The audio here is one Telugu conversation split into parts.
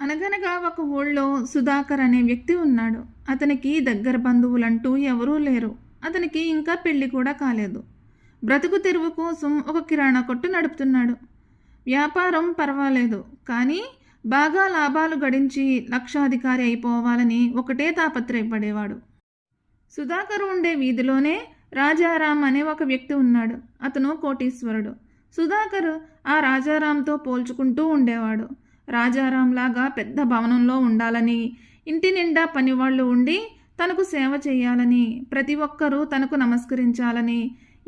అనగనగా ఒక ఊళ్ళో సుధాకర్ అనే వ్యక్తి ఉన్నాడు. అతనికి దగ్గర బంధువులంటూ ఎవరూ లేరు. అతనికి ఇంకా పెళ్లి కూడా కాలేదు. బ్రతుకు తెరువు కోసం ఒక కిరాణా కొట్టు నడుపుతున్నాడు. వ్యాపారం పర్వాలేదు, కానీ బాగా లాభాలు గడించి లక్షాధికారి అయిపోవాలని ఒకటే తాపత్రయపడేవాడు. సుధాకర్ ఉండే వీధిలోనే రాజారాం అనే ఒక వ్యక్తి ఉన్నాడు. అతను కోటీశ్వరుడు. సుధాకర్ ఆ రాజారాంతో పోల్చుకుంటూ ఉండేవాడు. రాజారాంలాగా పెద్ద భవనంలో ఉండాలని, ఇంటి నిండా పనివాళ్ళు ఉండి తనకు సేవ చేయాలని, ప్రతి ఒక్కరూ తనకు నమస్కరించాలని,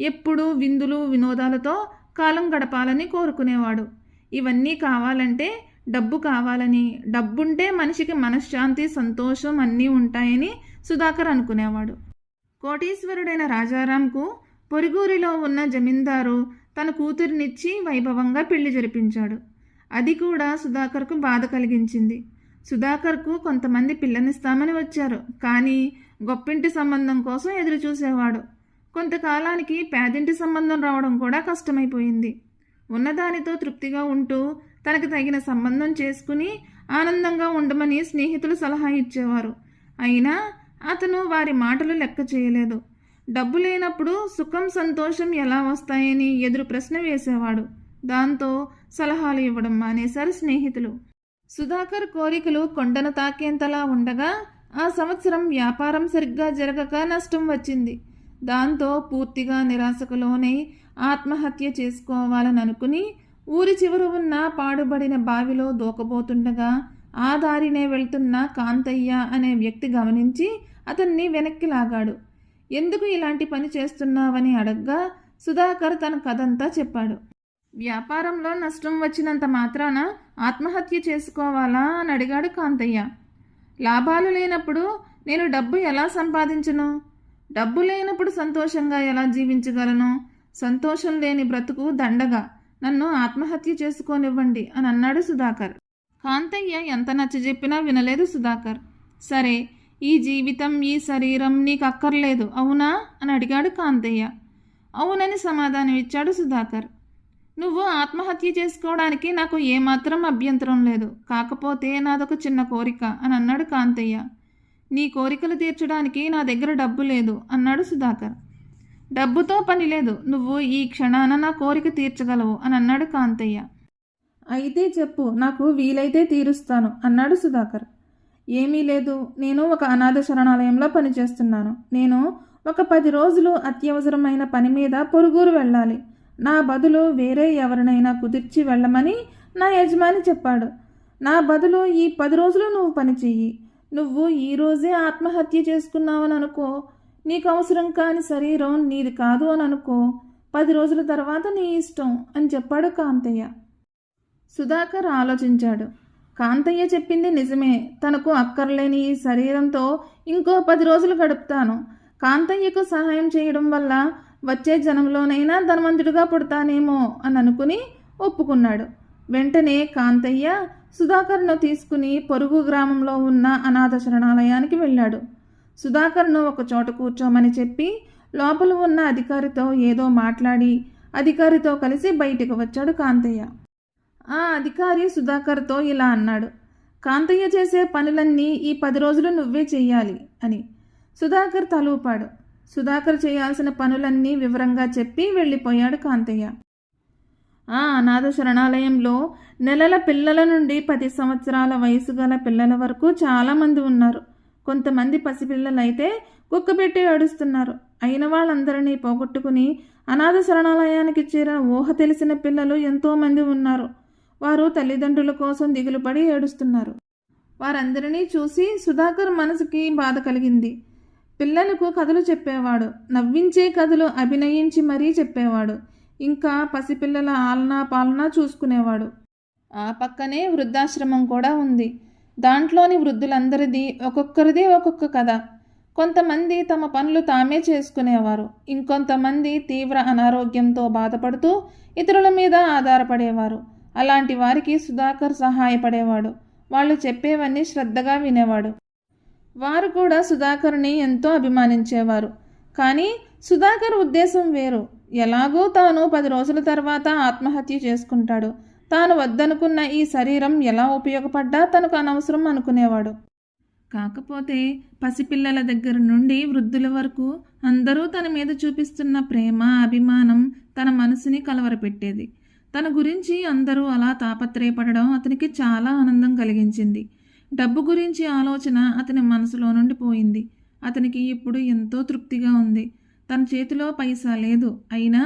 ఎప్పుడూ విందులు వినోదాలతో కాలం గడపాలని కోరుకునేవాడు. ఇవన్నీ కావాలంటే డబ్బు కావాలని, డబ్బుంటే మనిషికి మనశ్శాంతి సంతోషం అన్నీ ఉంటాయని సుధాకర్ అనుకునేవాడు. కోటీశ్వరుడైన రాజారాంకు పొరుగురిలో ఉన్న జమీందారు తన కూతురినిచ్చి వైభవంగా పెళ్లి జరిపించాడు. అది కూడా సుధాకర్కు బాధ కలిగించింది. సుధాకర్కు కొంతమంది పిల్లనిస్తామని వచ్చారు, కానీ గొప్పింటి సంబంధం కోసం ఎదురు చూసేవాడు. కొంతకాలానికి పేదింటి సంబంధం రావడం కూడా కష్టమైపోయింది. ఉన్నదానితో తృప్తిగా ఉంటూ తనకు తగిన సంబంధం చేసుకుని ఆనందంగా ఉండమని స్నేహితులు సలహా ఇచ్చేవారు. అయినా అతను వారి మాటలు లెక్క చేయలేదు. డబ్బు లేనప్పుడు సుఖం సంతోషం ఎలా వస్తాయని ఎదురు ప్రశ్న వేసేవాడు. దాంతో సలహాలు ఇవ్వడం మానేశారు స్నేహితులు. సుధాకర్ కోరికలు కొండను తాకేంతలా ఉండగా ఆ సంవత్సరం వ్యాపారం సరిగ్గా జరగక నష్టం వచ్చింది. దాంతో పూర్తిగా నిరాశకు లోనై ఆత్మహత్య చేసుకోవాలని అనుకుని ఊరి చివర ఉన్న పాడుబడిన బావిలో దూకబోతుండగా ఆ దారినే వెళ్తున్న కాంతయ్య అనే వ్యక్తి గమనించి అతన్ని వెనక్కి లాగాడు. ఎందుకు ఇలాంటి పని చేస్తున్నావని అడగ్గా సుధాకర్ తన కథంతా చెప్పాడు. వ్యాపారంలో నష్టం వచ్చినంత మాత్రాన ఆత్మహత్య చేసుకోవాలా అని అడిగాడు కాంతయ్య. లాభాలు లేనప్పుడు నేను డబ్బు ఎలా సంపాదించను? డబ్బు లేనప్పుడు సంతోషంగా ఎలా జీవించగలను? సంతోషం లేని బ్రతుకు దండగా, నన్ను ఆత్మహత్య చేసుకోనివ్వండి అని అన్నాడు సుధాకర్. కాంతయ్య ఎంత నచ్చజెప్పినా వినలేదు సుధాకర్. సరే, ఈ జీవితం ఈ శరీరం నీకు అక్కర్లేదు అవునా అని అడిగాడు కాంతయ్య. అవునని సమాధానం ఇచ్చాడు సుధాకర్. నువ్వు ఆత్మహత్య చేసుకోవడానికి నాకు ఏమాత్రం అభ్యంతరం లేదు, కాకపోతే నాదొక చిన్న కోరిక అని అన్నాడు కాంతయ్య. నీ కోరికలు తీర్చడానికి నా దగ్గర డబ్బు లేదు అన్నాడు సుధాకర్. డబ్బుతో పని లేదు, నువ్వు ఈ క్షణాన నా కోరిక తీర్చగలవు అని అన్నాడు కాంతయ్య. అయితే చెప్పు, నాకు వీలైతే తీరుస్తాను అన్నాడు సుధాకర్. ఏమీ లేదు, నేను ఒక అనాథ శరణాలయంలో పనిచేస్తున్నాను. నేను ఒక 10 రోజులు అత్యవసరమైన పని మీద పొరుగురు వెళ్ళాలి. నా బదులు వేరే ఎవరినైనా కుదిర్చి వెళ్ళమని నా యజమాని చెప్పాడు. నా బదులు ఈ 10 రోజులు నువ్వు పని చెయ్యి. నువ్వు ఈరోజే ఆత్మహత్య చేసుకున్నావని అనుకో, నీకు అవసరం కాని శరీరం నీది కాదు అని అనుకో, 10 రోజుల తర్వాత నీ ఇష్టం అని చెప్పాడు కాంతయ్య. సుధాకర్ ఆలోచించాడు. కాంతయ్య చెప్పింది నిజమే, తనకు అక్కర్లేని ఈ శరీరంతో ఇంకో 10 రోజులు గడుపుతాను. కాంతయ్యకు సహాయం చేయడం వల్ల వచ్చే జనంలోనైనా ధనవంతుడిగా పుడతానేమో అని అనుకుని ఒప్పుకున్నాడు. వెంటనే కాంతయ్య సుధాకర్ను తీసుకుని పొరుగు గ్రామంలో ఉన్న అనాథ శరణాలయానికి వెళ్ళాడు. సుధాకర్ను ఒక చోట కూర్చోమని చెప్పి లోపల ఉన్న అధికారితో ఏదో మాట్లాడి అధికారితో కలిసి బయటికి వచ్చాడు కాంతయ్య. ఆ అధికారి సుధాకర్తో ఇలా అన్నాడు. కాంతయ్య చేసే పనులన్నీ ఈ 10 రోజులు నువ్వే చెయ్యాలి అని. సుధాకర్ తలూపాడు. సుధాకర్ చేయాల్సిన పనులన్నీ వివరంగా చెప్పి వెళ్ళిపోయాడు కాంతయ్య. ఆ అనాథ శరణాలయంలో నెలల పిల్లల నుండి 10 సంవత్సరాల వయసు గల పిల్లల వరకు చాలామంది ఉన్నారు. కొంతమంది పసిపిల్లలైతే కుక్కపెట్టి ఏడుస్తున్నారు. అయిన వాళ్ళందరినీ పోగొట్టుకుని అనాథ శరణాలయానికి చేరిన ఊహ తెలిసిన పిల్లలు ఎంతోమంది ఉన్నారు. వారు తల్లిదండ్రుల కోసం దిగులుపడి ఏడుస్తున్నారు. వారందరినీ చూసి సుధాకర్ మనసుకి బాధ కలిగింది. పిల్లలకు కథలు చెప్పేవాడు, నవ్వించే కథలు అభినయించి మరీ చెప్పేవాడు. ఇంకా పసిపిల్లల ఆలనా పాలనా చూసుకునేవాడు. ఆ పక్కనే వృద్ధాశ్రమం కూడా ఉంది. దాంట్లోని వృద్ధులందరిది ఒక్కొక్కరిది ఒక్కొక్క కథ. కొంతమంది తమ పనులు తామే చేసుకునేవారు, ఇంకొంతమంది తీవ్ర అనారోగ్యంతో బాధపడుతూ ఇతరుల మీద ఆధారపడేవారు. అలాంటి వారికి సుధాకర్ సహాయపడేవాడు. వాళ్ళు చెప్పేవన్నీ శ్రద్ధగా వినేవాడు. వారు కూడా సుధాకర్ని ఎంతో అభిమానించేవారు. కానీ సుధాకర్ ఉద్దేశం వేరు. ఎలాగో తాను 10 రోజుల తర్వాత ఆత్మహత్య చేసుకుంటాడు, తాను వద్దనుకున్న ఈ శరీరం ఎలా ఉపయోగపడ్డా తనకు అనవసరం అనుకునేవాడు. కాకపోతే పసిపిల్లల దగ్గర నుండి వృద్ధుల వరకు అందరూ తన మీద చూపిస్తున్న ప్రేమ, అభిమానం తన మనసుని కలవరపెట్టేది. తన గురించి అందరూ అలా తాపత్రయపడడం అతనికి చాలా ఆనందం కలిగించింది. డబ్బు గురించి ఆలోచన అతని మనసులో నుండి పోయింది. అతనికి ఇప్పుడు ఎంతో తృప్తిగా ఉంది. తన చేతిలో పైసా లేదు, అయినా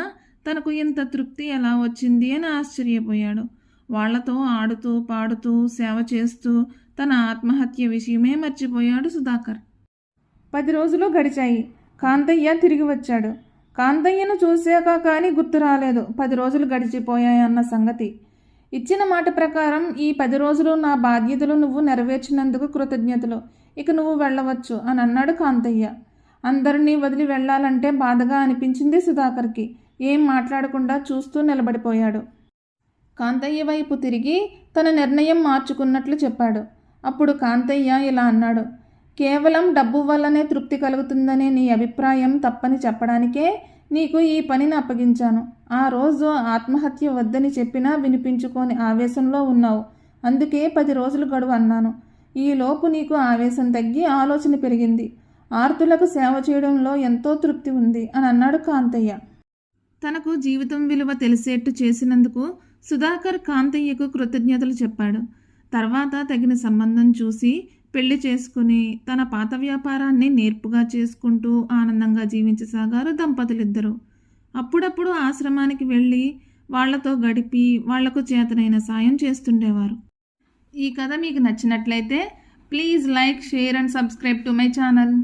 తనకు ఇంత తృప్తి ఎలా వచ్చింది అని ఆశ్చర్యపోయాడు. వాళ్లతో ఆడుతూ పాడుతూ సేవ చేస్తూ తన ఆత్మహత్య విషయమే మర్చిపోయాడు సుధాకర్. 10 రోజులు గడిచాయి. కాంతయ్య తిరిగి వచ్చాడు. కాంతయ్యను చూశాక కానీ గుర్తు రాలేదు 10 రోజులు గడిచిపోయాయన్న సంగతి. ఇచ్చిన మాట ప్రకారం ఈ 10 రోజులు నా బాధ్యతలు నువ్వు నెరవేర్చినందుకు కృతజ్ఞతలు. ఇక నువ్వు వెళ్ళవచ్చు అని అన్నాడు కాంతయ్య. అందరినీ వదిలి వెళ్ళాలంటే బాధగా అనిపించింది సుధాకర్కి. ఏం మాట్లాడకుండా చూస్తూ నిలబడిపోయాడు. కాంతయ్య వైపు తిరిగి తన నిర్ణయం మార్చుకున్నట్లు చెప్పాడు. అప్పుడు కాంతయ్య ఇలా అన్నాడు. కేవలం డబ్బు వల్లనే తృప్తి కలుగుతుందనే నీ అభిప్రాయం తప్పని చెప్పడానికే నీకు ఈ పనిని అప్పగించాను. ఆ రోజు ఆత్మహత్య వద్దని చెప్పినా వినిపించుకోని ఆవేశంలో ఉన్నావు. అందుకే 10 రోజులు గడువు అన్నాను. ఈలోపు నీకు ఆవేశం తగ్గి ఆలోచన పెరిగింది. ఆర్తులకు సేవ చేయడంలో ఎంతో తృప్తి ఉంది అని అన్నాడు కాంతయ్య. తనకు జీవితం విలువ తెలిసేట్టు చేసినందుకు సుధాకర్ కాంతయ్యకు కృతజ్ఞతలు చెప్పాడు. తర్వాత తగిన సంబంధం చూసి పెళ్లి చేసుకుని తన పాత వ్యాపారాన్ని నేర్పుగా చేసుకుంటూ ఆనందంగా జీవించసాగారు దంపతులిద్దరూ. అప్పుడప్పుడు ఆశ్రమానికి వెళ్ళి వాళ్లతో గడిపి వాళ్లకు చేతనైన సాయం చేస్తుండేవారు. ఈ కథ మీకు నచ్చినట్లయితే please like, share and subscribe to my channel.